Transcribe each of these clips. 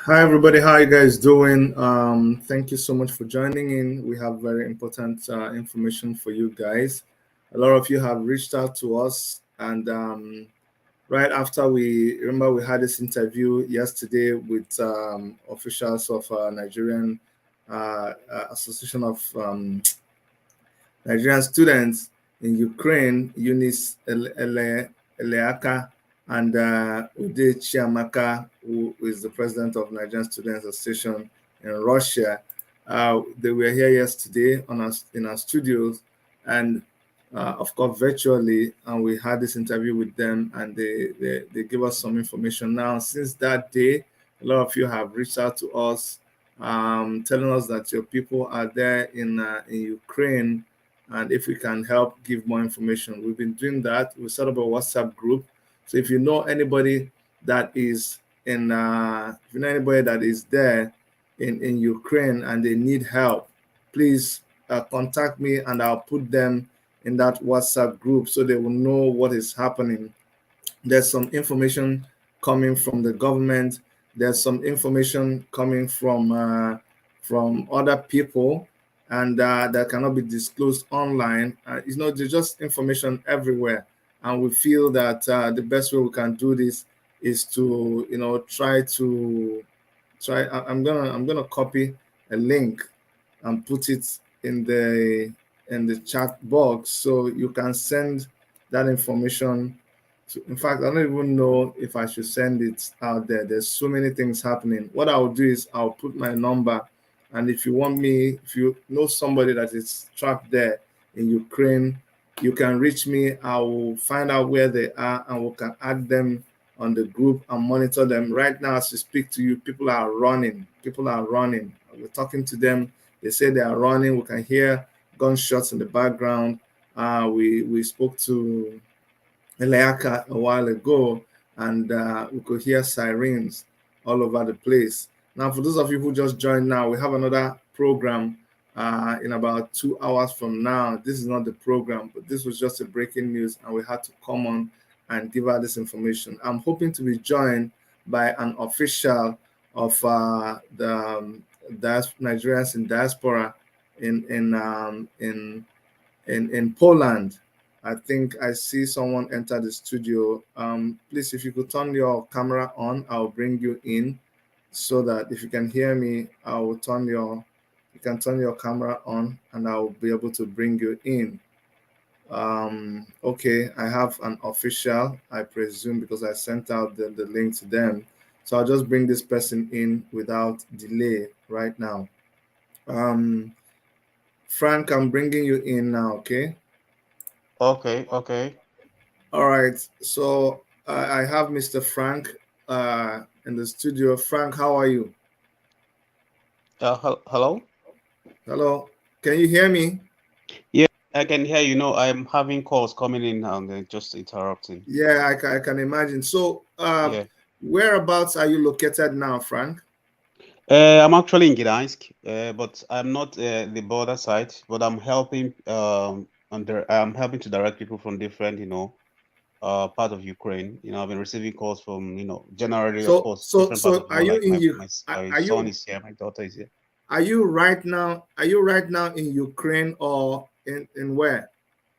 Hi everybody, how you guys doing? Thank you so much for joining in. We have very important information for you guys. A lot of you have reached out to us, and right after we remember we had this interview yesterday with officials of Nigerian Association of Nigerian students in Ukraine, Eunice Eleaka and Ude Chiamaka, who is the president of Nigerian Students Association in Russia. They were here yesterday in our studios, and of course virtually, and we had this interview with them, and they give us some information. Now, since that day, a lot of you have reached out to us, telling us that your people are there in Ukraine, and if we can help give more information. We've been doing that. We set up a WhatsApp group. So if you know anybody that is if you know anybody that is there in Ukraine and they need help, please contact me and I'll put them in that WhatsApp group so they will know what is happening. There's some information coming from the government. There's some information coming from other people, and that cannot be disclosed online. There's just information everywhere, and we feel that the best way we can do this is to, try. I'm gonna copy a link and put it in the chat box so you can send that information. In fact, I don't even know if I should send it out there. There's so many things happening. What I'll do is I'll put my number, and if you know somebody that is trapped there in Ukraine, you can reach me. I will find out where they are, and we can add them on the group and monitor them. Right now, as we speak to you, people are running. People are running. We're talking to them. They say they are running. We can hear gunshots in the background. We spoke to Eleaka a while ago, and we could hear sirens all over the place. Now, for those of you who just joined now, we have another program in about 2 hours from now. This is not the program, but this was just a breaking news, and we had to come on and give out this information. I'm hoping to be joined by an official of the Nigerians in diaspora in Poland. I think I see someone enter the studio. Please, if you could turn your camera on, I'll bring you in so that if you can hear me, I will you can turn your camera on and I will be able to bring you in. Okay, I have an official, I presume, because I sent out the link to them. So I'll just bring this person in without delay right now. Frank, I'm bringing you in now, okay? Okay. All right. So I have Mr. Frank in the studio. Frank, how are you? Hello? Hello. Can you hear me? Yeah, I can hear you. No, I'm having calls coming in and they're just interrupting. Yeah, I can imagine. So whereabouts are you located now, Frank? I'm actually in Gdansk, but I'm not the border side, but I'm helping I'm helping to direct people from different, part of Ukraine. I've been receiving calls from, generally, of course, different parts of the Are world, you like in my are son you is here, my daughter is here. are you right now in Ukraine or in where?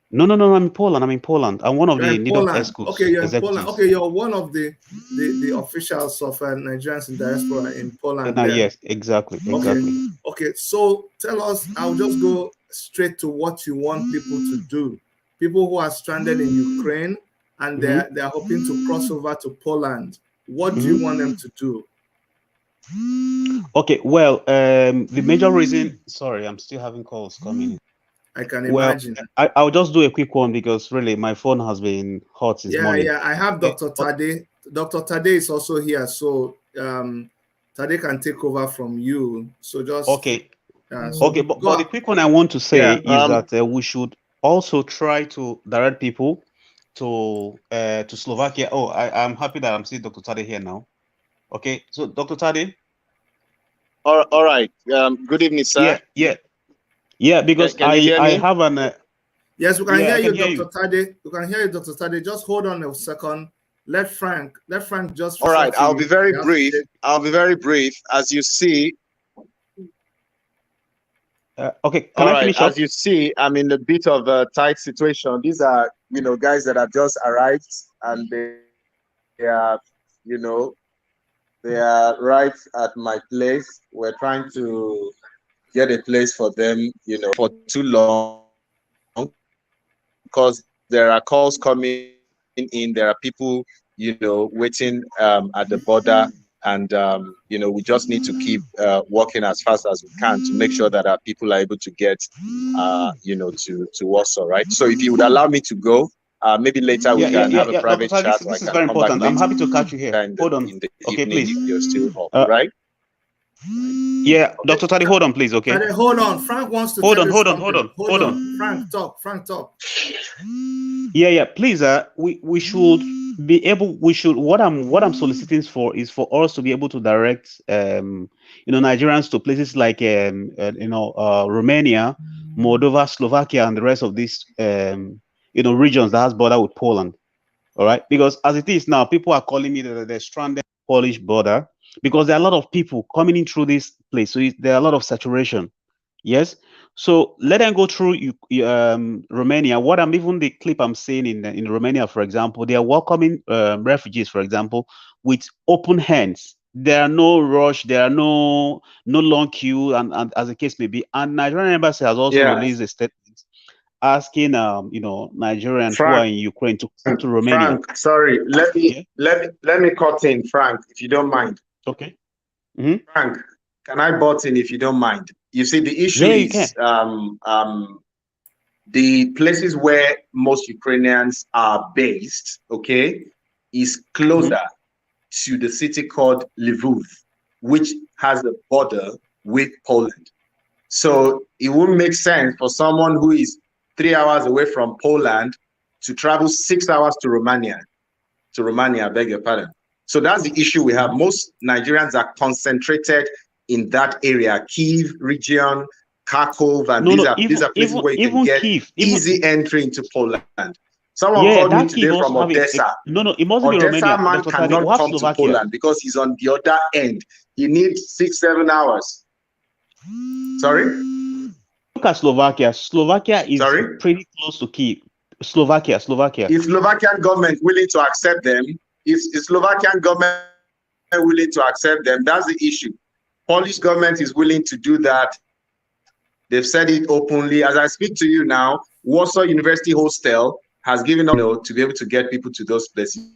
No, I'm in Poland. I'm one of You're the in NIDOC Poland. Okay, ESCOs you're in Poland. executives. Okay, you're one of the officials of Nigerians in diaspora in Poland there. Yes, exactly. Okay. So tell us, I'll just go straight to what you want people to do. People who are stranded in Ukraine and they're hoping to cross over to Poland. What do you want them to do? Okay, well, the major reason, sorry, I'm still having calls coming in. I can Well, imagine. I'll just do a quick one because really my phone has been hot this morning. Yeah. I have Dr. Tade. Dr. Tade is also here. So Tade can take over from you. So just okay. But the quick one I want to say is that we should also try to direct people to Slovakia. Oh, I'm happy that I'm seeing Dr. Tade here now. Okay, so Dr. Tade. All right. Good evening, sir. Yeah. Because I have an. Yes, we can hear you, Dr. Tade. We can hear you, Dr. Tade. Just hold on a second. let Frank just. All right, I'll be very brief. I'll be very brief. As you see. Okay, can I finish up? As you see, I'm in a bit of a tight situation. These are, guys that have just arrived, and they are, they are right at my place. We're trying to get a place for them, for too long, because there are calls coming in. There are people, waiting at the border. And, we just need to keep working as fast as we can to make sure that our people are able to get, to Warsaw, right? So if you would allow me to go, maybe later we can have a private chat. This is very important. I'm happy to catch you here. Hold on. In the okay, evening, please. If you're still up, right? Yeah, Dr. Tade, hold on, please, okay? Tade, hold on. Frank wants to hold tell on, you hold something. on. Hold on. Frank, talk. Yeah, please, we should be able, what I'm soliciting for is for us to be able to direct, Nigerians to places like, Romania, Moldova, Slovakia, and the rest of these, regions that has border with Poland. All right, because as it is now, people are calling me that they're stranded Polish border because there are a lot of people coming in through this place. So there are a lot of saturation. Yes. So let them go through Romania. What I'm even the clip I'm seeing in Romania, for example, they are welcoming refugees, for example, with open hands. There are no rush. There are no long queue, and as the case may be. And Nigerian embassy has also released a statement asking Nigerians who are in Ukraine to come to Romania. Frank, sorry, let me cut in, Frank, if you don't mind. Okay. Frank, can I butt in if you don't mind? You see, the issue is the places where most Ukrainians are based, okay, is closer to the city called Lviv, which has a border with Poland. So it wouldn't make sense for someone who is 3 hours away from Poland to travel 6 hours to Romania. I beg your pardon. So that's the issue we have. Most Nigerians are concentrated in that area, Kyiv region, Kharkov, and these are places where you can get easy entry into Poland. Someone called me today from Odessa. It mustn't be Romania. Man cannot come to Poland because he's on the other end. He needs 6-7 hours. Sorry? Look at Slovakia. Slovakia is pretty close to Kyiv. Slovakia. Is Slovakian government willing to accept them? Is Slovakian government willing to accept them? That's the issue. Polish government is willing to do that. They've said it openly. As I speak to you now, Warsaw University Hostel has given up, to be able to get people to those places.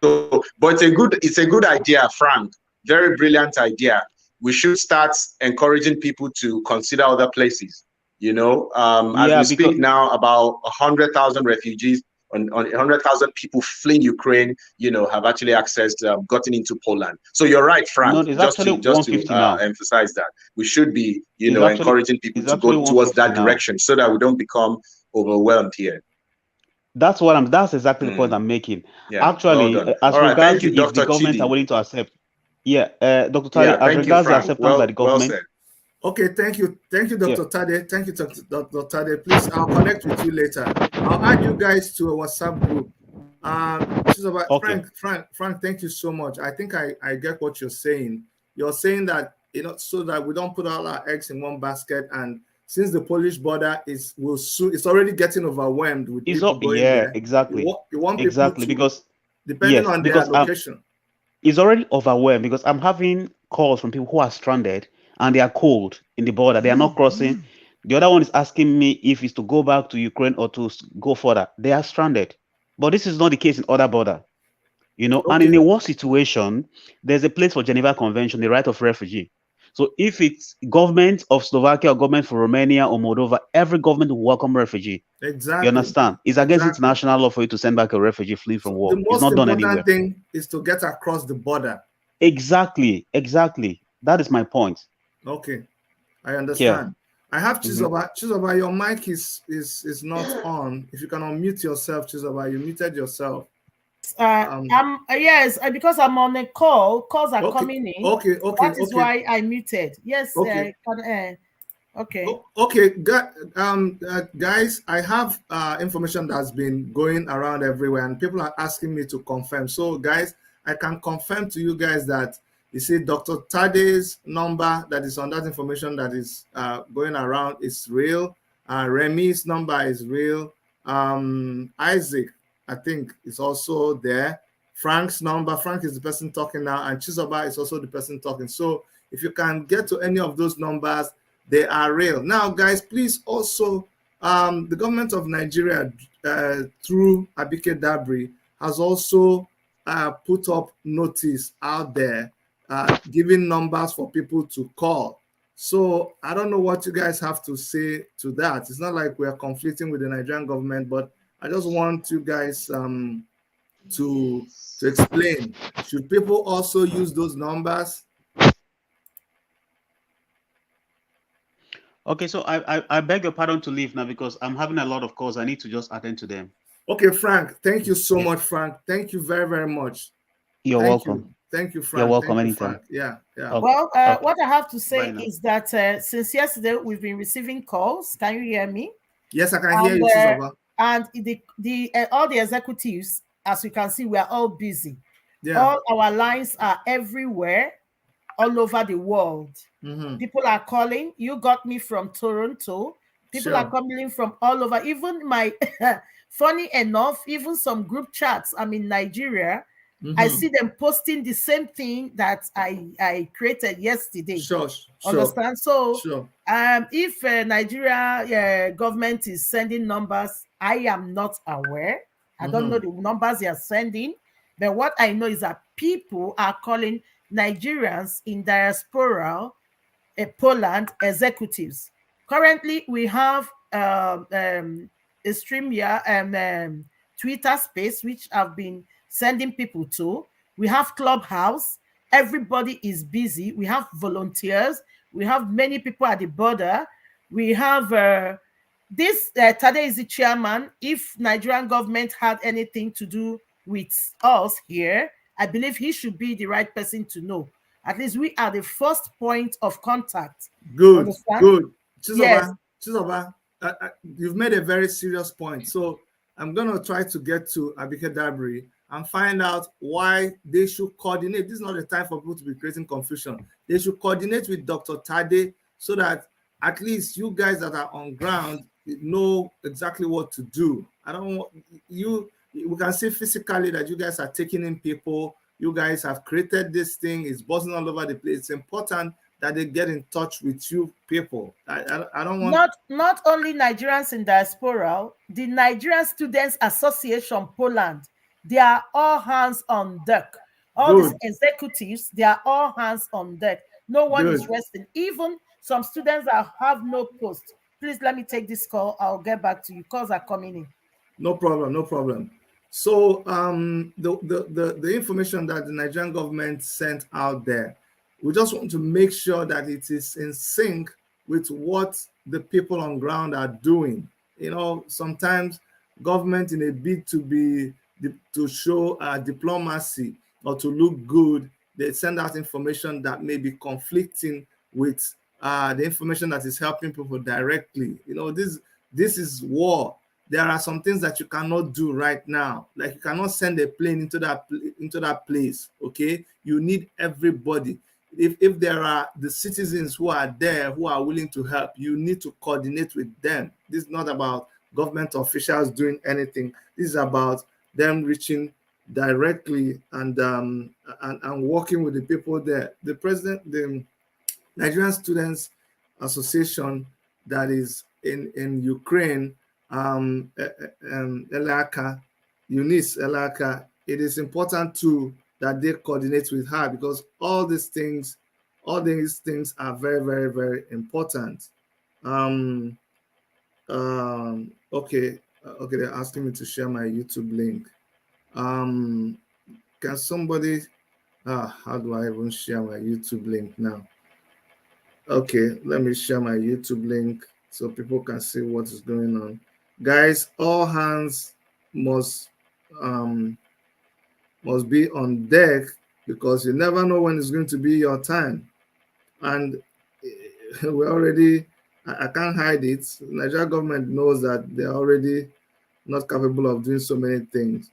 So, but it's a good idea, Frank. Very brilliant idea. We should start encouraging people to consider other places. As we speak now, about 100,000 refugees on 100,000 people fleeing Ukraine, have actually gotten into Poland. So you're right, Frank. No, just to emphasize that we should be, encouraging people to go towards that direction so that we don't become overwhelmed here. That's exactly the point I'm making. Yeah, actually, as regards if the government are willing to accept. Dr. Tade, as regards the acceptance by the government. Okay, thank you, Dr. Tade. Thank you, Dr. Tade. Please, I'll connect with you later. I'll add you guys to a WhatsApp group. Frank, thank you so much. I think I get what you're saying. You're saying that so that we don't put all our eggs in one basket, and since the Polish border it's already getting overwhelmed with people going there. Exactly. You want people to, because depending on their location. It's already overwhelmed because I'm having calls from people who are stranded and they are cold in the border. They are not crossing. The other one is asking me if it's to go back to Ukraine or to go further. They are stranded. But this is not the case in other border. And in a war situation, there's a place for Geneva Convention, the right of refugee. So if it's government of Slovakia or government for Romania or Moldova, every government will welcome refugee. Exactly. You understand? It's against international law for you to send back a refugee fleeing from war. The most important thing is to get across the border. Exactly. That is my point. Okay, I understand. I have Chizoba. Chizoba, your mic is not on. If you can unmute yourself, Chizoba, you muted yourself. Yes, because I'm on a call. Calls are coming in. Okay. That is why I muted. Yes. Okay. Okay, guys, I have information that's been going around everywhere, and people are asking me to confirm. So, guys, I can confirm to you guys that you see Dr. Tade's number that is on that information that is going around is real. Remy's number is real. Isaac, I think, is also there. Frank's number, Frank is the person talking now, and Chizoba is also the person talking. So, if you can get to any of those numbers, they are real. Now, guys, please also, the government of Nigeria, through Abike Dabri, has also put up notice out there, giving numbers for people to call. So I don't know what you guys have to say to that. It's not like we are conflicting with the Nigerian government, but I just want you guys to explain. Should people also use those numbers? Okay, so I beg your pardon to leave now because I'm having a lot of calls. I need to just attend to them. Okay, Frank. Thank you so much, Frank. Thank you very, very much. You're welcome. Thank you, Frank. You're welcome Thank you, anytime. Frank. Yeah. Okay. Well, Okay. what I have to say Bye now. is that since yesterday we've been receiving calls. Can you hear me? Yes, I can hear you, Chizoba. And the all the executives, as you can see, we are all busy. Yeah. All our lines are everywhere, all over the world. People are calling. You got me from Toronto. People are coming from all over. Even my, funny enough, even some group chats. I'm in Nigeria. I see them posting the same thing that I created yesterday. Sure. Understand? So, if Nigeria government is sending numbers, I am not aware. I don't know the numbers they are sending. But what I know is that people are calling Nigerians in diaspora, Poland executives. Currently, we have a stream here and Twitter space, which I've been sending people to. We have Clubhouse. Everybody is busy. We have volunteers. We have many people at the border. We have this Tade is the chairman. If Nigerian government had anything to do with us here, I believe he should be the right person to know. At least we are the first point of contact. Good, understand? good. Chizoba, Yes. Chizoba, you've made a very serious point. So I'm going to try to get to Abike Dabri and find out why they should coordinate. This is not the time for people to be creating confusion. They should coordinate with Dr. Tade so that at least you guys that are on ground know exactly what to do. I don't want you. We can see physically that you guys are taking in people. You guys have created this thing. It's buzzing all over the place. It's important that they get in touch with you people. I don't want not only Nigerians in diaspora, the Nigerian Students Association Poland, they are all hands on deck. All these executives, they are all hands on deck. No one is resting. Even some students that have no post. Please let me take this call. I'll get back to you. Calls are coming in. No problem, no problem. So the information that the Nigerian government sent out there, we just want to make sure that it is in sync with what the people on ground are doing. You know, sometimes government in a bid to show diplomacy or to look good, they send out information that may be conflicting with the information that is helping people directly. You know, this is war. There are some things that you cannot do right now. Like you cannot send a plane into that place. Okay, you need everybody. If there are the citizens who are there who are willing to help, you need to coordinate with them. This is not about government officials doing anything. This is about them reaching directly and working with the people there. The president, the Nigerian Students Association that is in Ukraine, Elaka, Eunice Elaka, it is important too that they coordinate with her because all these things are very, very, very important. Okay, they're asking me to share my YouTube link. Can somebody, how do I even share my YouTube link now? Okay, let me share my YouTube link so people can see what is going on. Guys, all hands must be on deck because you never know when it's going to be your time. And we're already I can't hide it. Nigeria government knows that they're already not capable of doing so many things.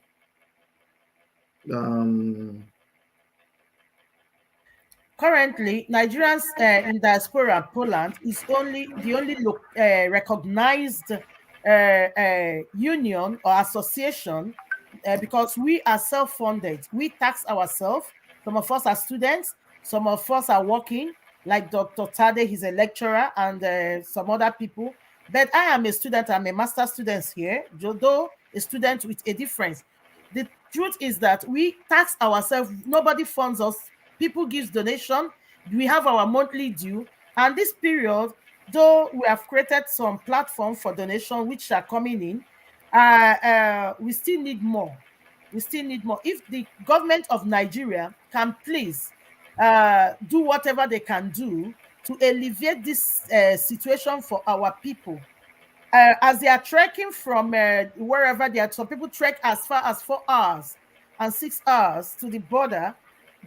Currently, Nigerians in diaspora Poland is the only recognized union or association because we are self-funded. We tax ourselves. Some of us are students. Some of us are working, like Dr. Tade, he's a lecturer, and some other people. But I am a student. I'm a master student here, though a student with a difference. The truth is that we tax ourselves. Nobody funds us. People gives donation. We have our monthly due, and this period, though we have created some platform for donation which are coming in, we still need more. We still need more. If the government of Nigeria can please do whatever they can do to alleviate this situation for our people, as they are trekking from wherever they are. Some people trek as far as 4 hours and 6 hours to the border.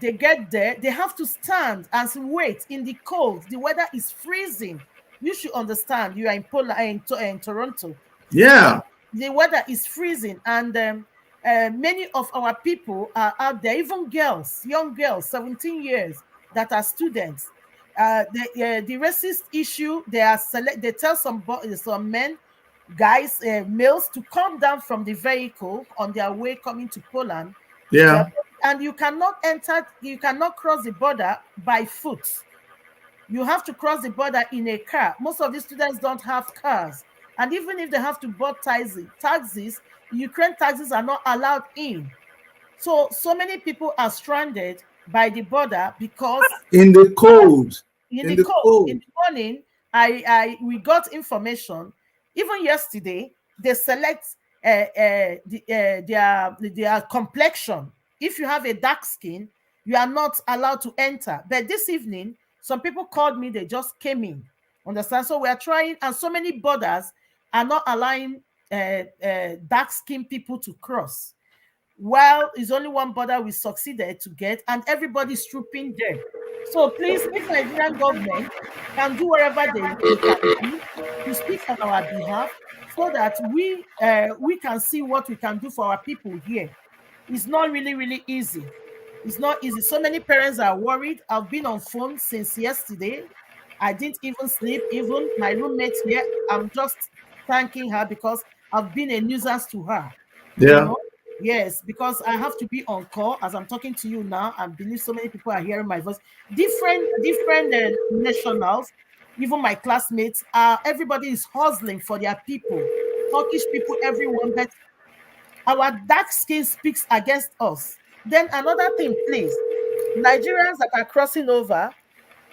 They get there, they have to stand and wait in the cold. The weather is freezing. You should understand, you are in Poland, in Toronto. Yeah. The weather is freezing, and many of our people are out there, even girls, young girls, 17 years, that are students. The racist issue, they tell some men, guys, males, to come down from the vehicle on their way coming to Poland. Yeah. And you cannot cross the border by foot. You have to cross the border in a car. Most of these students don't have cars. And even if they have to board taxis, Ukraine taxis are not allowed in. So many people are stranded by the border because in the cold. In the morning, we got information. Even yesterday, they select their complexion. If you have a dark skin, you are not allowed to enter. But this evening, some people called me, they just came in. Understand? So we are trying, and so many borders are not allowing dark-skinned people to cross. Well, it's only one border we succeeded to get, and everybody's trooping there. So please, if Nigerian government can do whatever they can do to speak on our behalf, so that we can see what we can do for our people here. It's not really easy. It's not easy. So many parents are worried. I've been on phone since yesterday. I didn't even sleep. Even my roommate here, I'm just thanking her because I've been a nuisance to her. Yeah. You know? Yes, because I have to be on call as I'm talking to you now. I believe so many people are hearing my voice. Different nationals, even my classmates, everybody is hustling for their people. Turkish people, everyone. But our dark skin speaks against us. Then another thing, please, Nigerians that are crossing over,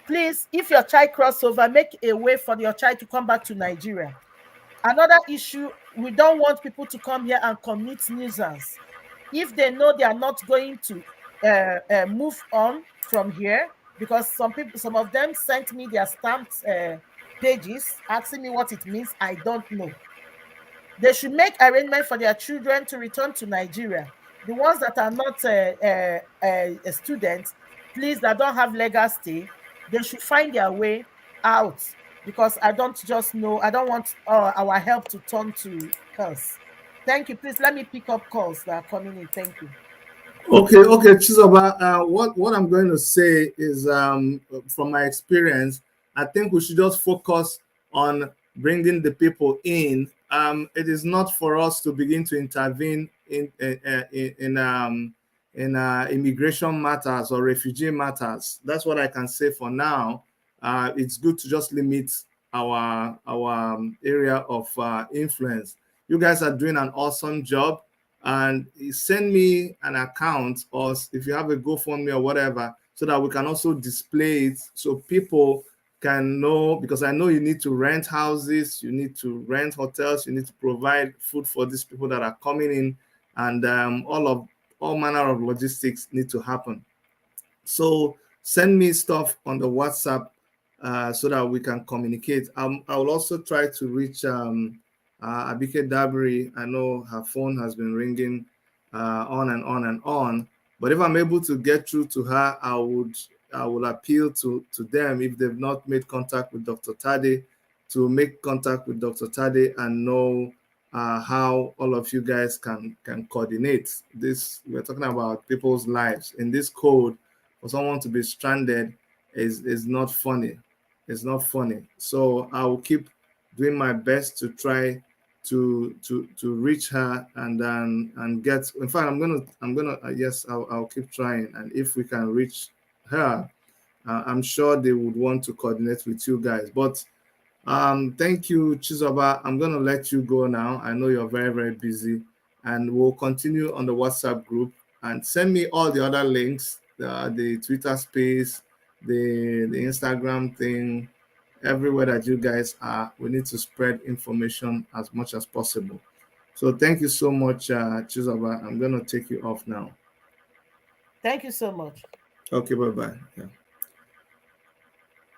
please, if your child cross over, make a way for your child to come back to Nigeria. Another issue, we don't want people to come here and commit nuisance. If they know they are not going to move on from here, because some of them sent me their stamped pages asking me what it means. I don't know. They should make arrangements for their children to return to Nigeria. The ones that are not students, please, that don't have legal stay, they should find their way out, because I don't want our help to turn to curse. Thank you. Please let me pick up calls that are coming in. Thank you. Okay, Chizoba. What I'm going to say is, from my experience, I think we should just focus on bringing the people in. It is not for us to begin to intervene in immigration matters or refugee matters. That's what I can say for now. It's good to just limit our area of influence. You guys are doing an awesome job, and send me an account, or if you have a GoFundMe or whatever, so that we can also display it so people can know, because I know you need to rent houses, you need to rent hotels, you need to provide food for these people that are coming in, and all manner of logistics need to happen. So send me stuff on the WhatsApp so that we can communicate. I will also try to reach Abike Dabri. I know her phone has been ringing on and on and on, but if I'm able to get through to her, I will appeal to them if they've not made contact with Dr. Tade, to make contact with Dr. Tade and know how all of you guys can coordinate this. We're talking about people's lives in this code. For someone to be stranded is not funny. It's not funny. So I will keep doing my best to try to reach her and get. In fact, I'm gonna yes, I'll keep trying, and if we can reach her, I'm sure they would want to coordinate with you guys. But thank you, Chizoba. I'm going to let you go now. I know you're very, very busy, and we'll continue on the WhatsApp group, and send me all the other links, the Twitter space, the Instagram thing, everywhere that you guys are. We need to spread information as much as possible. So thank you so much, Chizoba. I'm going to take you off now. Thank you so much. Okay, bye-bye. Yeah.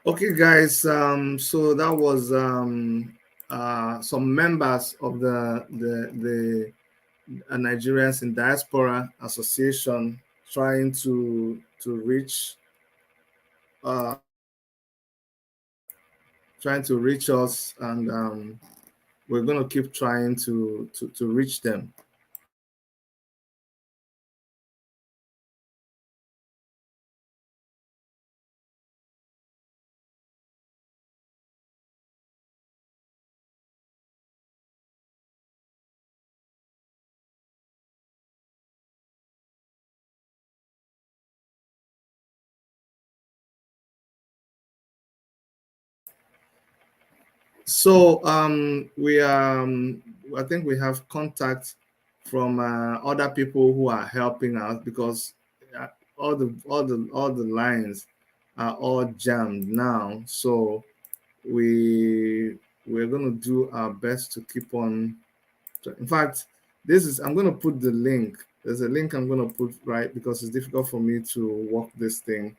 Okay, guys, so that was some members of the Nigerians in Diaspora Association trying to reach us, and we're going to keep trying to reach them. So I think we have contact from other people who are helping us, because all the lines are all jammed now. So we're going to do our best to keep on. In fact, I'm going to put the link. There's a link I'm going to put, right, because it's difficult for me to work this thing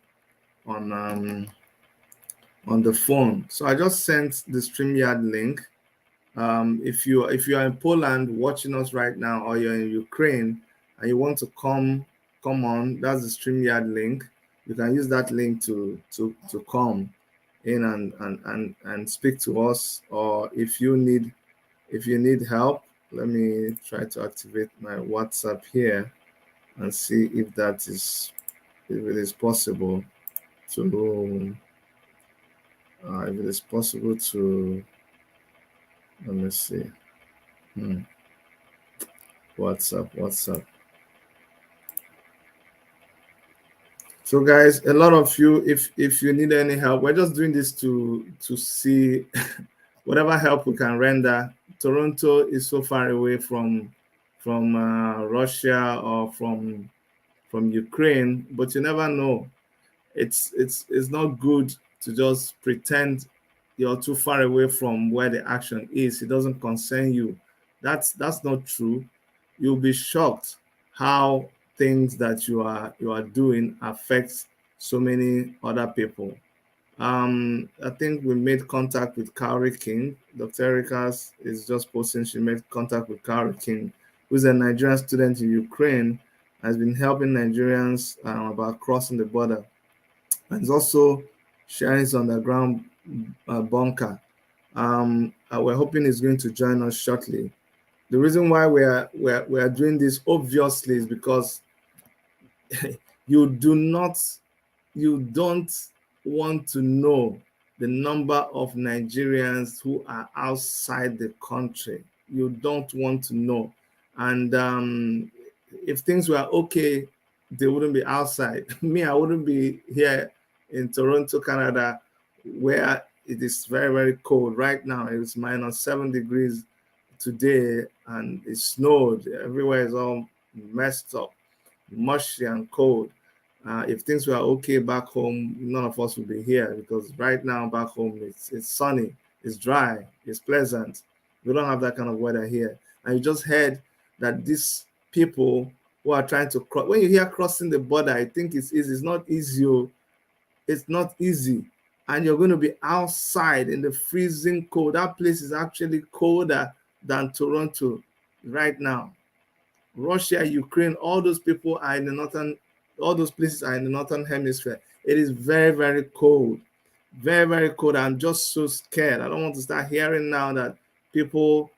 on the phone. So I just sent the StreamYard link. If you are in Poland watching us right now, or you're in Ukraine and you want to come on, that's the StreamYard link. You can use that link to come in and speak to us. Or if you need help, let me try to activate my WhatsApp here and see if it is possible to if it is possible to, let me see. WhatsApp. So guys, a lot of you, if you need any help, we're just doing this to see whatever help we can render. Toronto is so far away from Russia or from Ukraine, but you never know. It's not good to just pretend you're too far away from where the action is. It doesn't concern you. That's not true. You'll be shocked how things that you are doing affects so many other people. I think we made contact with Kaori King. Dr. Erica is just posting she made contact with Kaori King, who's a Nigerian student in Ukraine, has been helping Nigerians about crossing the border, and is also sharing his underground bunker. We're hoping he's going to join us shortly. The reason why we are doing this, obviously, is because you don't want to know the number of Nigerians who are outside the country. You don't want to know. And if things were okay, they wouldn't be outside. Me, I wouldn't be here in Toronto, Canada, where it is very, very cold. Right now, it's -7 degrees today, and it snowed. Everywhere is all messed up, mushy and cold. If things were okay back home, none of us would be here, because right now back home it's sunny, it's dry, it's pleasant. We don't have that kind of weather here. And you just heard that these people who are trying to cross, when you hear crossing the border, I think it's easy. It's not easy. It's not easy. And you're going to be outside in the freezing cold. That place is actually colder than Toronto right now. Russia, Ukraine, all those people are all those places are in the northern hemisphere. It is very, very cold. Very, very cold. I'm just so scared. I don't want to start hearing now that people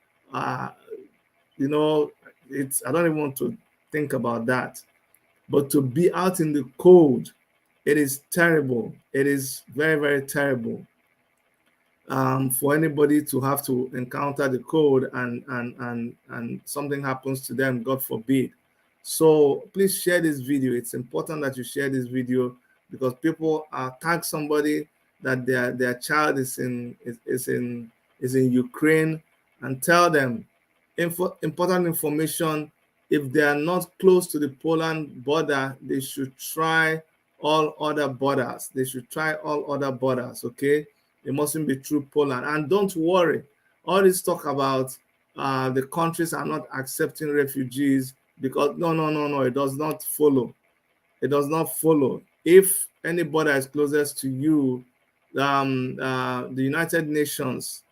you know, I don't even want to think about that. But to be out in the cold, it is terrible. It is very, very terrible. For anybody to have to encounter the cold and something happens to them, God forbid. So please share this video. It's important that you share this video because people tag somebody that their child is in Ukraine and tell them important information. If they are not close to the Poland border, they should try all other borders. They should try all other borders. Okay. It mustn't be through Poland. And don't worry, all this talk about the countries are not accepting refugees because no, it does not follow. It does not follow. If any border is closest to you, the United Nations,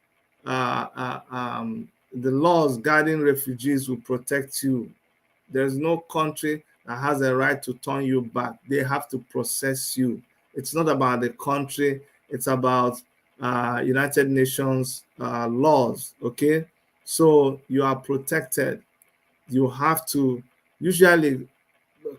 the laws guarding refugees will protect you. There's no country that has a right to turn you back. They have to process you. It's not about the country. It's about United Nations laws. Okay, so you are protected. You have to. Usually,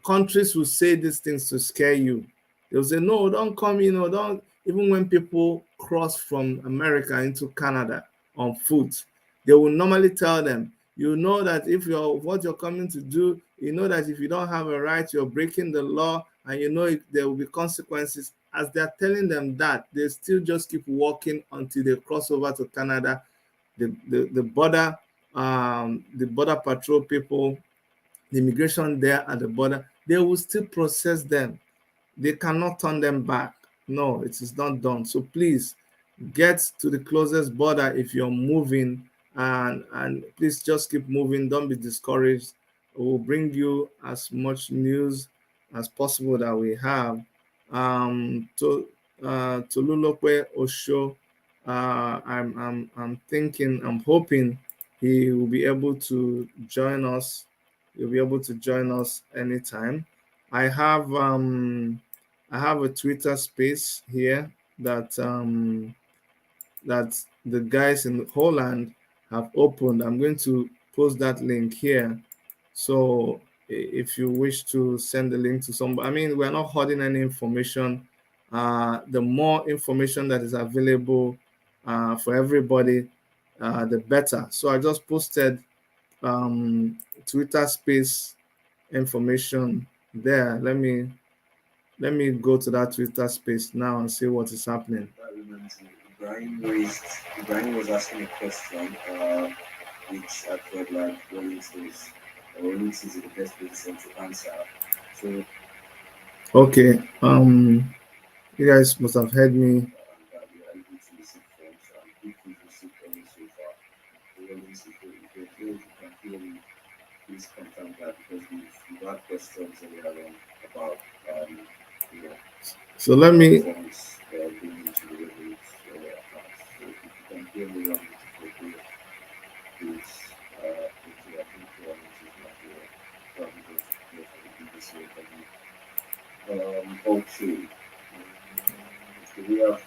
countries will say these things to scare you. They'll say, "No, don't come in. Or don't." Even when people cross from America into Canada on foot, they will normally tell them, "You know that if what you're coming to do, you know that if you don't have a right, you're breaking the law, and you know there will be consequences." As they're telling them that, they still just keep walking until they cross over to Canada. The border patrol people, the immigration there at the border, they will still process them. They cannot turn them back. No, it is not done. So please get to the closest border if you're moving, and please just keep moving. Don't be discouraged. We'll bring you as much news as possible that we have. To Lulokwe Osho, I'm thinking, I'm hoping he will be able to join us. He'll be able to join us anytime. I have a Twitter space here that that the guys in Holland have opened. I'm going to post that link here. So if you wish to send the link to somebody, I mean, we're not holding any information. The more information that is available for everybody, the better. So I just posted Twitter space information there. Let me go to that Twitter space now and see what is happening. Ibrahim was asking a question, which I felt like Rollins is the best person to answer. So, okay, you guys must have heard me. Please confirm that because we've had questions earlier on about so let me okay. Do we have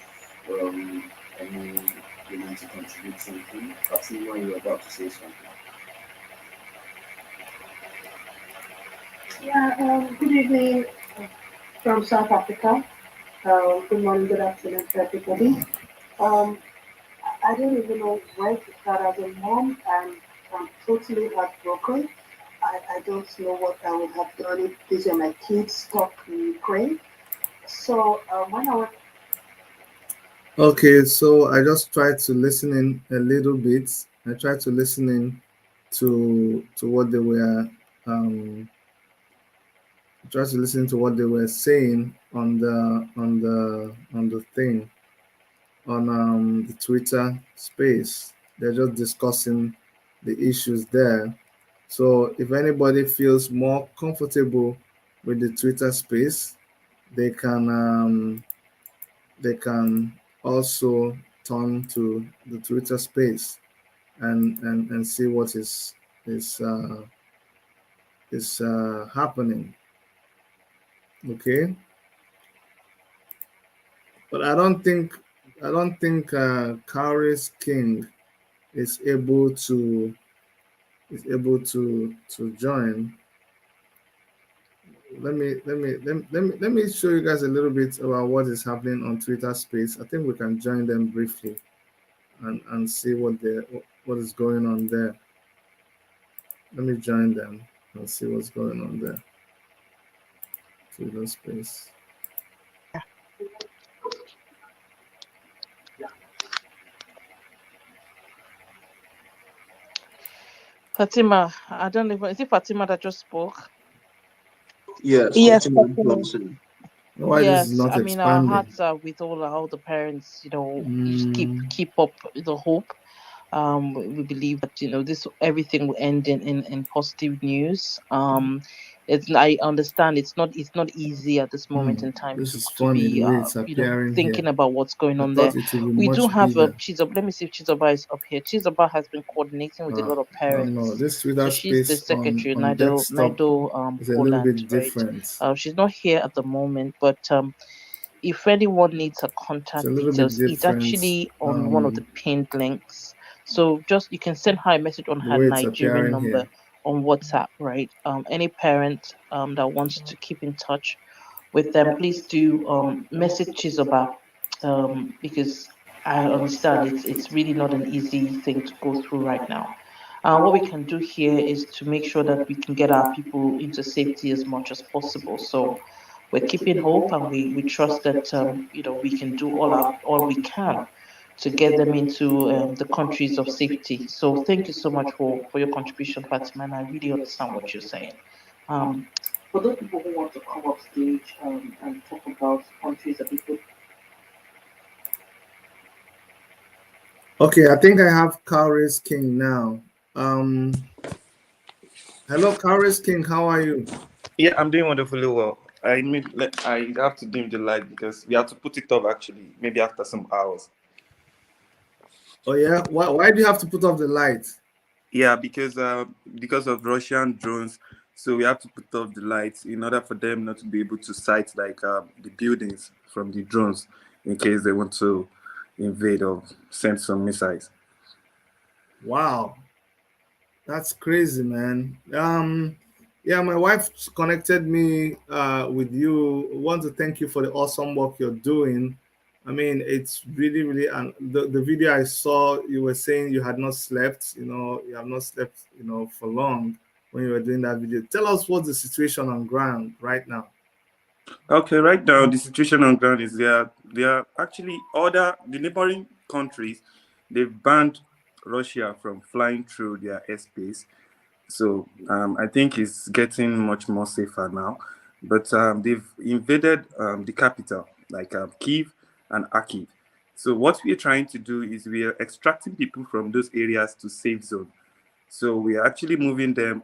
any willing to contribute something? Fatima, you're about to say something. Yeah, good evening from South Africa. Good morning, good afternoon to everybody. I don't even know where to start as a mom, and I'm totally heartbroken. I don't know what I would have done if these are my kids stuck in Ukraine. So when I was okay, so I just tried to listen in a little bit. I tried to listen in to what they were just listen to what they were saying on the thing on the Twitter space. They're just discussing the issues there. So if anybody feels more comfortable with the Twitter space, they can also turn to the Twitter space and see what is happening. Okay. But I don't think don't think Cowries King is able to join. Let me show you guys a little bit about what is happening on Twitter Space. I think we can join them briefly and see what is going on there. Let me join them and see what's going on there. Twitter Space. Fatima, I don't even. Is it Fatima that just spoke? Yes. Yes, Fatima. Why this is yes. not I mean, our expanding? hearts are with all the parents. You know, just Mm, keep up the hope. We believe that this everything will end in positive news. I understand it's not easy at this moment in time this is to funny the be way it's appearing thinking here. about what's going I on there. thought it would be We do much have a bigger. Chizoba. Let me see if Chizoba is up here. Chizoba has been coordinating with a lot of No, parents. this Twitter So she's the Space secretary, on desktop Nido is a little Poland, bit right? different. She's not here at the moment, but if anyone needs her It's contact a little bit details, it's different. actually on one of the pinned links. So just you can send her a message on The her way it's Nigerian appearing number here. on WhatsApp, right? Any parent that wants to keep in touch with them, please do message Chizoba, because I understand it's really not an easy thing to go through right now. What we can do here is to make sure that we can get our people into safety as much as possible. So we're keeping hope, and we trust that we can do all we can to get them into the countries of safety. So thank you so much for your contribution, Fatima, and I really understand what you're saying. For those people who want to come up stage and talk about countries that people. Okay, I think I have Cowries King now. Hello, Cowries King. How are you? Yeah, I'm doing wonderfully well. I have to dim the light because we have to put it off actually, maybe after some hours. Oh yeah, why do you have to put off the light? Yeah, because of Russian drones, so we have to put off the lights in order for them not to be able to sight like the buildings from the drones in case they want to invade or send some missiles. Wow, that's crazy, man. Yeah, my wife connected me with you. Want to thank you for the awesome work you're doing. I mean, it's really, really, and the video I saw, you were saying you had not slept. You have not slept, for long when you were doing that video. Tell us what's the situation on ground right now. Okay, right now the situation on ground is they are actually the neighboring countries, they've banned Russia from flying through their airspace. So I think it's getting much more safer now. But they've invaded the capital, like Kiev and Kharkiv. So what we're trying to do is we are extracting people from those areas to safe zone. So we are actually moving them.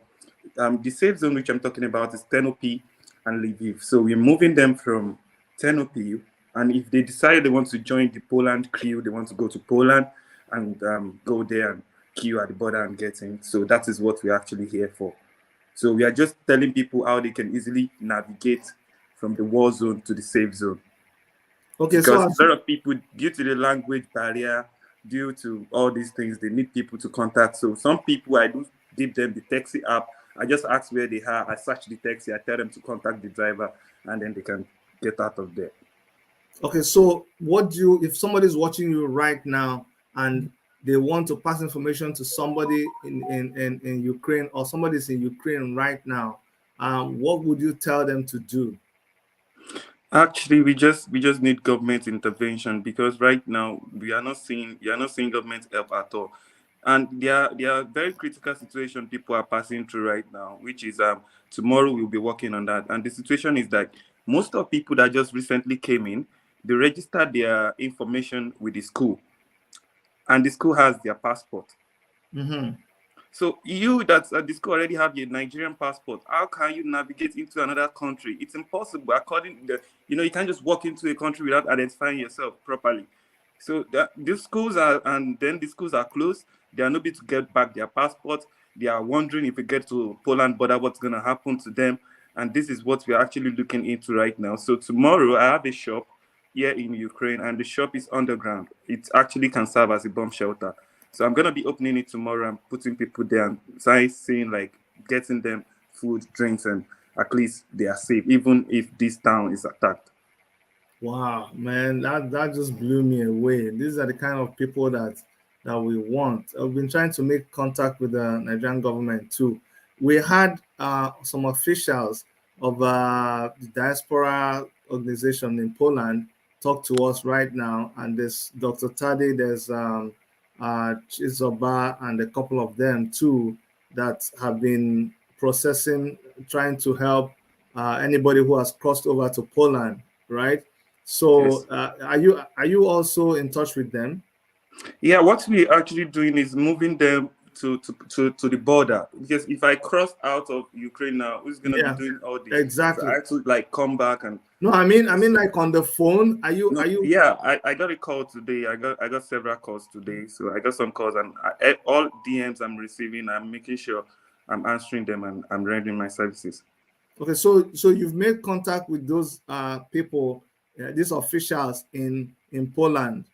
The safe zone which I'm talking about is Ternopil and Lviv. So we're moving them from Ternopil, and if they decide they want to join the Poland crew, they want to go to Poland and go there and queue at the border and get in. So that is what we're actually here for. So we are just telling people how they can easily navigate from the war zone to the safe zone. Okay, Because a lot of people, due to the language barrier, due to all these things, they need people to contact. So some people, I do give them the taxi app. I just ask where they are. I search the taxi. I tell them to contact the driver, and then they can get out of there. Okay, so if somebody's watching you right now and they want to pass information to somebody in Ukraine, or somebody's in Ukraine right now, what would you tell them to do? Actually, we just need government intervention, because right now we are not seeing government help at all, and there are very critical situation people are passing through right now, which is tomorrow we'll be working on that. And the situation is that most of people that just recently came in, they registered their information with the school, and the school has their passport. Mm-hmm. So you that at the school already have your Nigerian passport, how can you navigate into another country? It's impossible. According to you can't just walk into a country without identifying yourself properly. So these schools the schools are closed. They are not able to get back their passports. They are wondering if we get to Poland border, what's going to happen to them. And this is what we're actually looking into right now. So tomorrow I have a shop here in Ukraine, and the shop is underground. It actually can serve as a bomb shelter. So I'm gonna be opening it tomorrow and putting people there and saying like getting them food, drinks, and at least they are safe, even if this town is attacked. Wow, man, that just blew me away. These are the kind of people that we want. I've been trying to make contact with the Nigerian government too. We had some officials of the diaspora organization in Poland talk to us right now, and there's Dr. Tade, there's Chizoba, and a couple of them too that have been processing, trying to help anybody who has crossed over to Poland, right? So, Yes. are you also in touch with them? Yeah, what we're actually doing is moving them to the border, because if I cross out of Ukraine now, who's gonna be Yeah, doing all this? So I exactly. had to like come back and No, I mean like on the phone. no, Are you yeah, I got a call today. I got several calls today. So I got some calls, and all DMs I'm receiving, I'm making sure I'm answering them and I'm rendering my services. okay? So you've made contact with those people, these officials in Poland.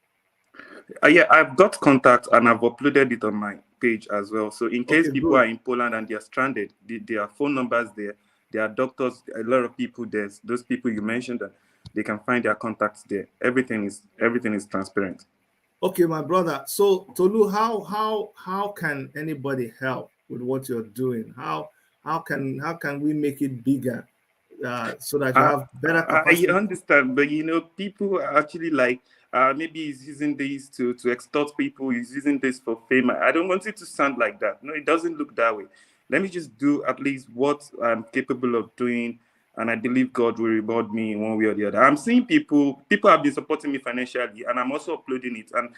Yeah, I've got contact and I've uploaded it on my page as well. So in case Okay, people good. are in Poland and they're stranded, there are phone numbers there. There are doctors, a lot of people. There's those people you mentioned that they can find their contacts there. Everything is transparent. Okay, my brother. So Tolu, how can anybody help with what you're doing? How can we make it bigger so that you I, have better I capacity? understand, but people are actually like, maybe he's using this to extort people. He's using this for fame. I don't want it to sound like that. No, it doesn't look that way. Let me just do at least what I'm capable of doing, and I believe God will reward me in one way or the other. I'm seeing people have been supporting me financially, and I'm also uploading it. And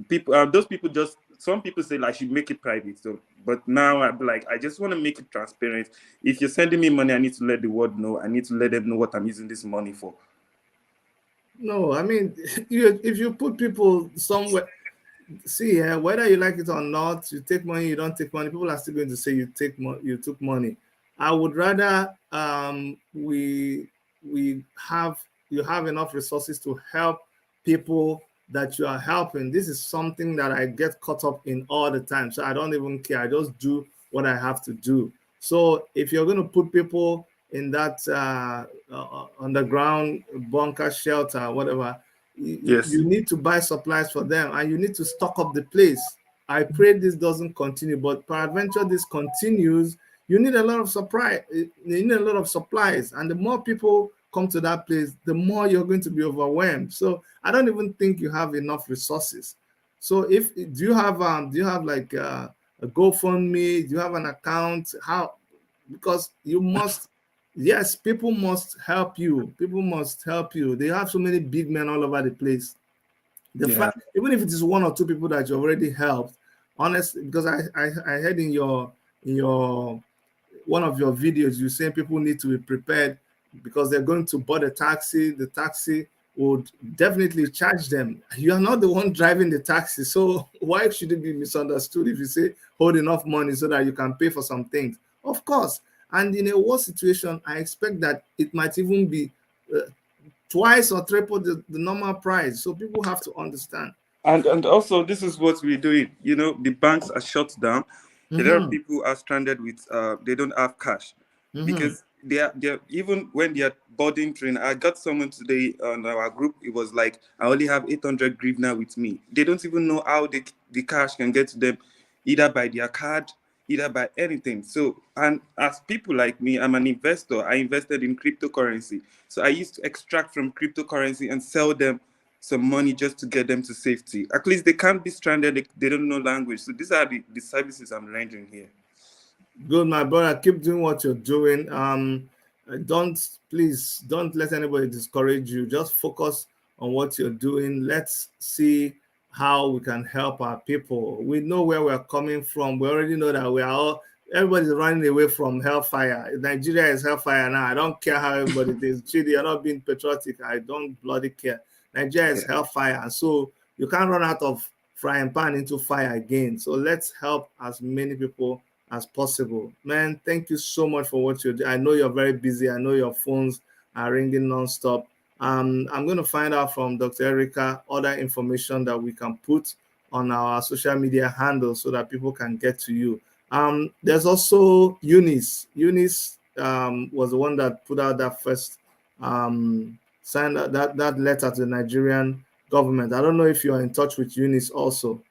people, those people just some people say like, I should make it private. So, but now I'm like, I just want to make it transparent. If you're sending me money, I need to let the world know. I need to let them know what I'm using this money for. No, I mean, if you put people somewhere, see, whether you like it or not, you take money, you don't take money, people are still going to say you took money. I would rather we have you have enough resources to help people that you are helping. This is something that I get caught up in all the time, so I don't even care. I just do what I have to do. So if you're going to put people in that underground bunker shelter, whatever, Yes. you need to buy supplies for them and you need to stock up the place. I pray this doesn't continue, but peradventure this continues, you need a lot of supply. You need a lot of supplies, and the more people come to that place, the more you're going to be overwhelmed. So I don't even think you have enough resources. So if do you have like a GoFundMe? Do you have an account? How? Because you must, yes, people must help you. People must help you. They have so many big men all over the place. The Yeah. fact, even if it is one or two people that you already helped, honestly, because I heard in your one of your videos, you saying people need to be prepared because they're going to board a taxi. The taxi would definitely charge them. You are not the one driving the taxi, so why should it be misunderstood if you say hold enough money so that you can pay for some things? Of course. And in a war situation, I expect that it might even be twice or triple the normal price. So people have to understand. And also, this is what we're doing. The banks are shut down. A lot of Mm-hmm. people are stranded with they don't have cash, Mm-hmm. because they're even when they're boarding train. I got someone today on our group. It was like, I only have 800 grivna with me. They don't even know how the cash can get to them, either by their card, either by anything. So, and as people like me, I'm an investor. I invested in cryptocurrency. So I used to extract from cryptocurrency and sell them some money just to get them to safety. At least they can't be stranded. They don't know language. So these are the services I'm rendering here. Good, my brother. Keep doing what you're doing. Please don't let anybody discourage you. Just focus on what you're doing. Let's see how we can help our people. We know where we're coming from. We already know that everybody's running away from hellfire. Nigeria is hellfire now. I don't care how everybody thinks. Chidi, you're not being patriotic. I don't bloody care. Nigeria is hellfire, and so you can't run out of frying pan into fire again. So let's help as many people as possible. Man, thank you so much for what you do. I know you're very busy. I know your phones are ringing nonstop. I'm going to find out from Dr. Erica other information that we can put on our social media handles so that people can get to you. There's also Eunice. Eunice was the one that put out that first signed that letter to the Nigerian government. I don't know if you are in touch with Eunice also.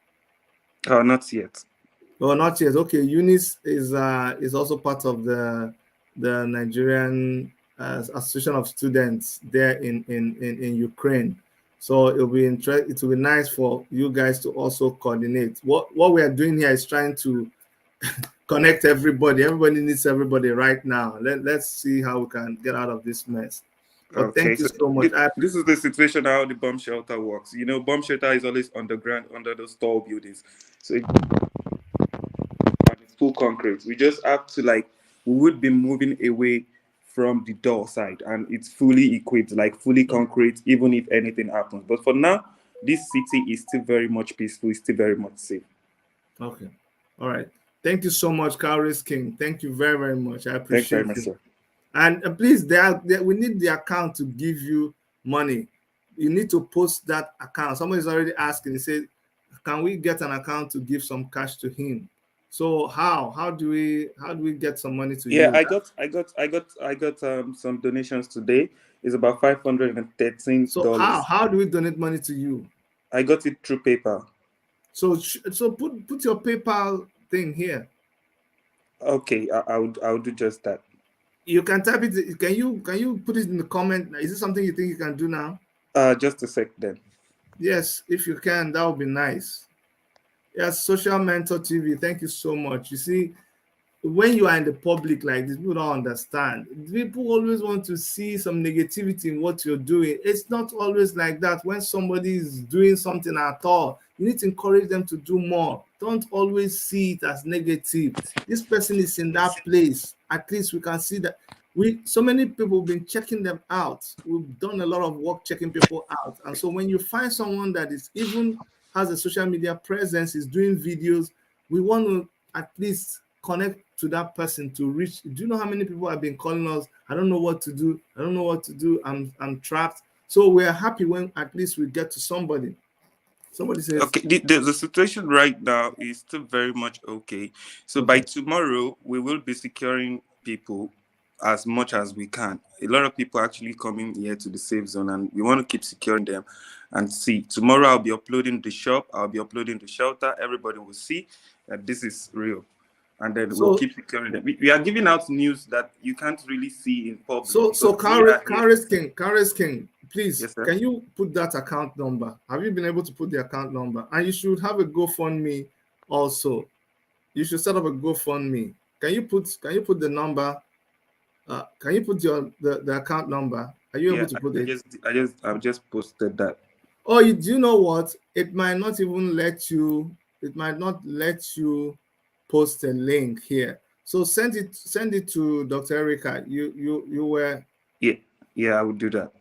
Not yet. Oh, not yet. Okay, Eunice is also part of the Nigerian Association of Students there in Ukraine. So it will be nice for you guys to also coordinate. What we are doing here is trying to connect everybody. Everybody needs everybody right now. Let's see how we can get out of this mess. But Okay, thank you so much. This is the situation how the bomb shelter works. You know, bomb shelter is always underground under those tall buildings. So it's full concrete. We just have to we would be moving away from the door side, and it's fully equipped, like fully concrete, even if anything happens. But for now, this city is still very much peaceful. It's still very much safe. Okay. All right. Thank you so much, Cowries King. Thank you very, very much. I appreciate it. Thank you very much, sir. And please, we need the account to give you money. You need to post that account. Somebody's already asking. He said, "Can we get an account to give some cash to him?" So how do we get some money to you? Yeah, I got some donations today. It's about $513. So how do we donate money to you? I got it through PayPal. So put your PayPal thing here. Okay, I'll do just that. You can type it. Can you put it in the comment? Is it something you think you can do now? Just a sec then. Yes, if you can, that would be nice. Yes, Social Mentor TV. Thank you so much. You see, when you are in the public like this, people don't understand. People always want to see some negativity in what you're doing. It's not always like that. When somebody is doing something at all, you need to encourage them to do more. Don't always see it as negative. This person is in that place. At least we can see that so many people have been checking them out. We've done a lot of work checking people out. And so when you find someone that is even has a social media presence, is doing videos, we want to at least connect to that person to reach. Do you know how many people have been calling us? I don't know what to do. I don't know what to do. I'm trapped. So we're happy when at least we get to somebody. Somebody says, okay, the situation right now is still very much okay. So by tomorrow, we will be securing people as much as we can. A lot of people actually coming here to the safe zone, and we want to keep securing them. And see, tomorrow I'll be uploading the shop, I'll be uploading the shelter. Everybody will see that this is real. And then we'll keep securing them. We are giving out news that you can't really see in public. So Karis King, please, yes, can you put that account number? Have you been able to put the account number? And you should have a GoFundMe also. You should set up a GoFundMe. Can you put the number? Can you put the account number? Are you able to put it? I've just posted that. Oh, do you know what? It might not even let you. It might not let you post a link here. So send it to Dr. Erica. You were. Yeah, I would do that.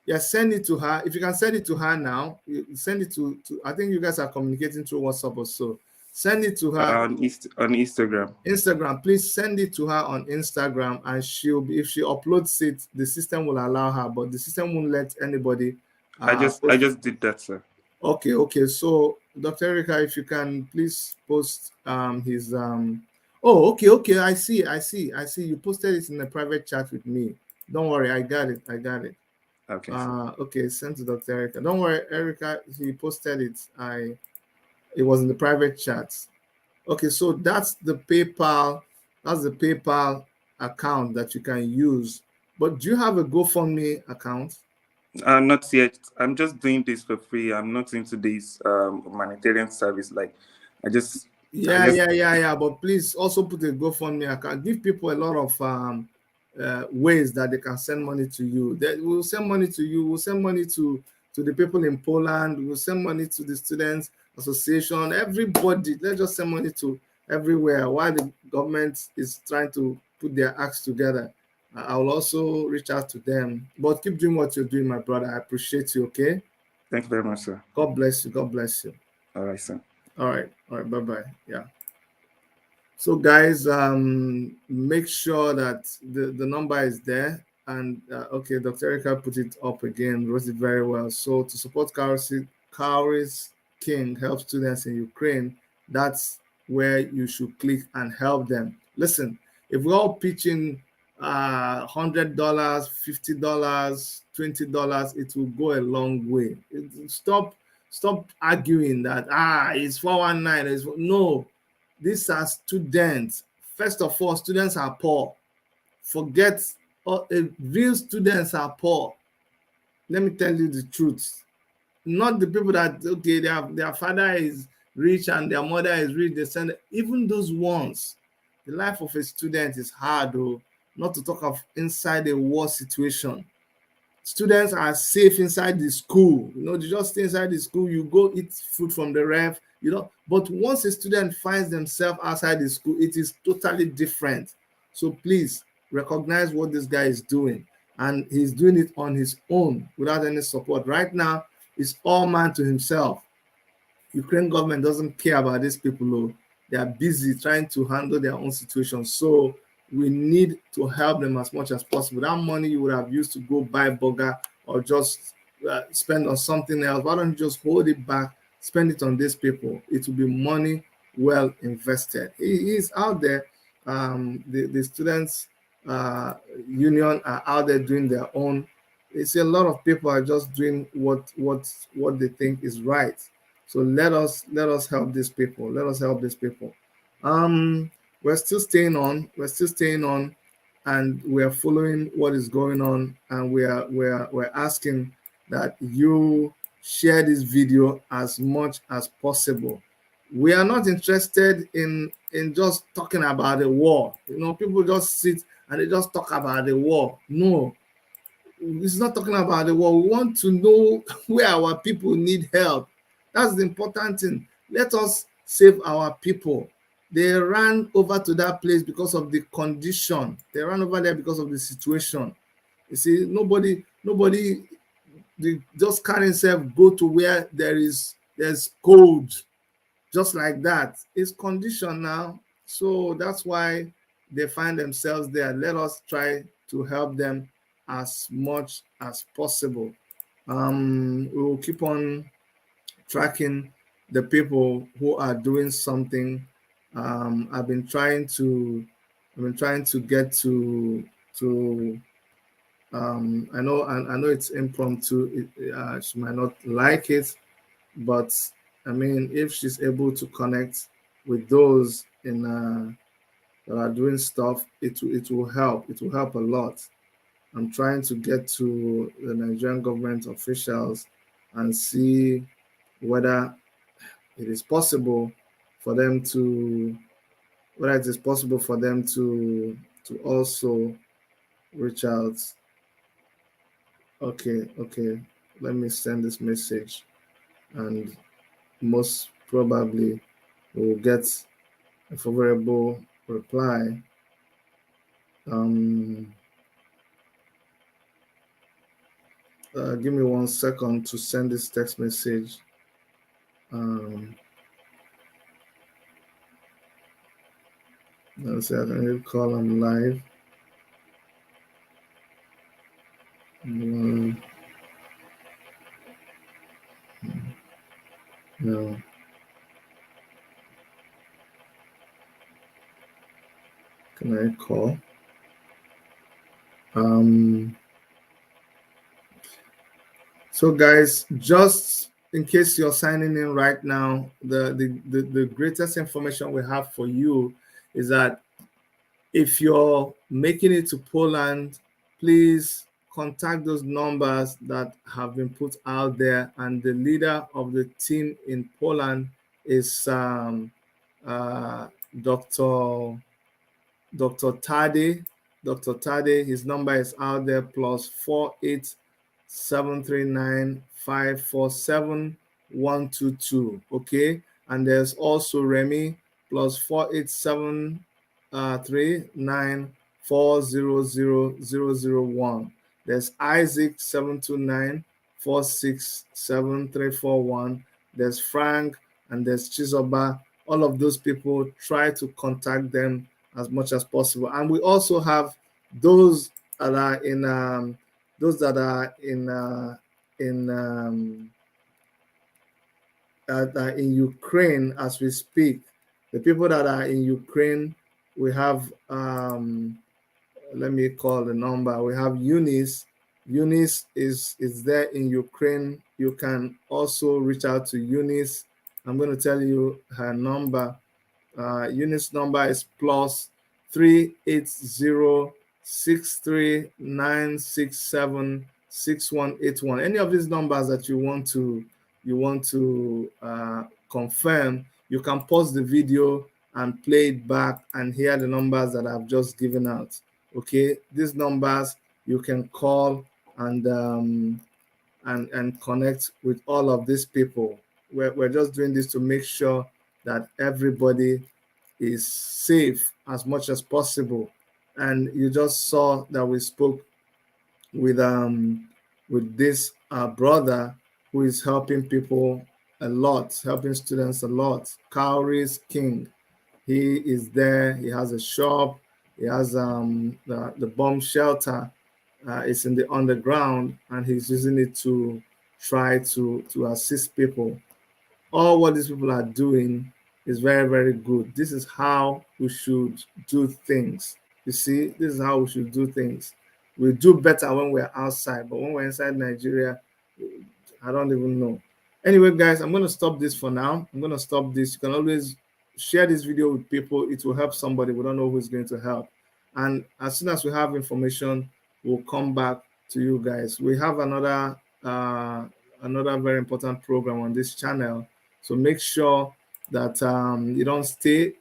Yeah, send it to her. If you can send it to her now, send it to I think you guys are communicating through WhatsApp or so. Send it to her on Instagram. Instagram, please send it to her on Instagram, and if she uploads it, the system will allow her, but the system won't let anybody. I just did that, sir. Okay. So Dr. Erica, if you can please post his Oh, okay. I see. You posted it in a private chat with me. Don't worry, I got it. Okay. Okay, sent to Dr. Erica. Don't worry, Erica, he posted it. It was in the private chat. Okay, so that's the PayPal account that you can use. But do you have a GoFundMe account? Not yet. I'm just doing this for free. I'm not into this humanitarian service. Yeah. But please also put a GoFundMe account. Give people a lot of ways that they can send money to you. We'll send money to you. We'll send money to the people in Poland. We'll send money to the Students Association. Everybody. Let's just send money to everywhere while the government is trying to put their acts together. I will also reach out to them. But keep doing what you're doing, my brother. I appreciate you, okay? Thank you very much, sir. God bless you. God bless you. All right, sir. All right. Bye-bye. Yeah. So, guys, make sure that the number is there. and okay, Dr. Erica put it up again, wrote it very well. So to support Cowries King help students in Ukraine, that's where you should click and help them. Listen, if we're all pitching $100, $50, $20, it will go a long way. Stop arguing that it's 419. No, these are students. First of all, students are poor. Forget real students are poor. Let me tell you the truth. Not the people that okay, their father is rich and their mother is rich. They send even those ones. The life of a student is hard, though. Not to talk of inside a war situation. Students are safe inside the school. You just stay inside the school. You go eat food from the ref. But once a student finds themselves outside the school, it is totally different. So please recognize what this guy is doing, and he's doing it on his own without any support. Right now, it's all man to himself. Ukraine government doesn't care about these people. Though. They are busy trying to handle their own situation. So we need to help them as much as possible. That money you would have used to go buy burger or just spend on something else, why don't you just hold it back, spend it on these people? It will be money well invested. He is out there. The students union are out there doing their own. It's a lot of people are just doing what they think is right. So let us help these people. Let us help these people. We're still staying on. And we're following what is going on. And we're asking that you share this video as much as possible. We are not interested in just talking about the war. People just sit and they just talk about the war. No, it's not talking about the war. We want to know where our people need help. That's the important thing. Let us save our people. They ran over to that place because of the condition. They ran over there because of the situation. You see, nobody they just carry himself go to where there's cold, just like that. It's condition now. So that's why they find themselves there. Let us try to help them as much as possible. We will keep on tracking the people who are doing something. I've been trying to get to I know it's impromptu. She might not like it, but I mean, if she's able to connect with those in that are doing stuff, it will help. It will help a lot. I'm trying to get to the Nigerian government officials and see whether it is possible for them to also reach out. Okay, let me send this message, and most probably we will get a favorable reply. Give me 1 second to send this text message. Let's see, I can call them live. No. Can I call? So guys, just in case you're signing in right now, the greatest information we have for you is that if you're making it to Poland, please contact those numbers that have been put out there. And the leader of the team in Poland is Dr. Tade. Dr. Tade, his number is out there, +48 739 547 122. Okay, and there's also Remy, +487 39 400 001. There's Isaac, 729 467 341. There's Frank, and there's Chizoba. All of those people, try to contact them as much as possible. And we also have those that are in in Ukraine as we speak. The people that are in Ukraine, we have let me call the number. We have Eunice. Eunice is there in Ukraine. You can also reach out to Eunice. I'm going to tell you her number. Eunice number is +380-63967-6181. Any of these numbers that you want to confirm, you can pause the video and play it back and hear the numbers that I've just given out. Okay, these numbers you can call and connect with all of these people. We're just doing this to make sure that everybody is safe as much as possible. And you just saw that we spoke with this brother who is helping people a lot, helping students a lot. Cowries King. He is there. He has a shop. He has the bomb shelter. It's in the underground, and he's using it to try to assist people. All what these people are doing is very, very good. This is how we should do things. You see, this is how we should do things. We do better when we're outside, but when we're inside Nigeria, I don't even know. Anyway, guys, I'm going to stop this for now. I'm going to stop this. You can always share this video with people. It will help somebody. We don't know who's going to help. And as soon as we have information, we'll come back to you guys. We have another very important program on this channel. So make sure that you don't stay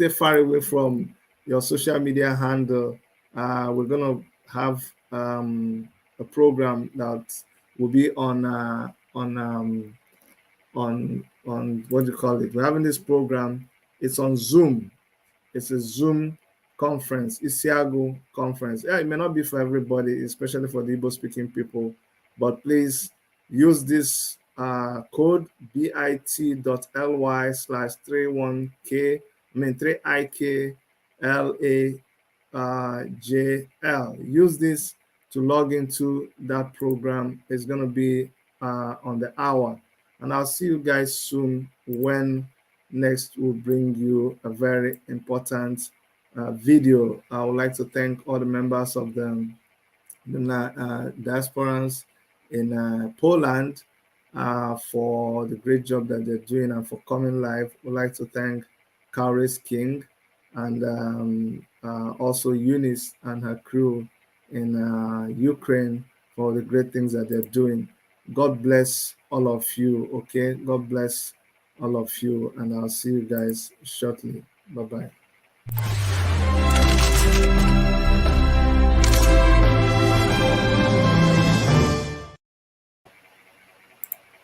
far away from your social media handle. We're going to have a program that will be on what do you call it? We're having this program. It's on Zoom. It's a Zoom conference, Isiago conference. Yeah, it may not be for everybody, especially for the Igbo speaking people, but please use this code bit.ly/31k, 3IKLAJL. Use this to log into that program. It's going to be on the hour. And I'll see you guys soon when next we'll bring you a very important video. I would like to thank all the members of the diasporans in Poland for the great job that they're doing and for coming live. We'd like to thank Cowries King and also Eunice and her crew in Ukraine for the great things that they're doing. God bless all of you, okay? God bless all of you, and I'll see you guys shortly. Bye-bye.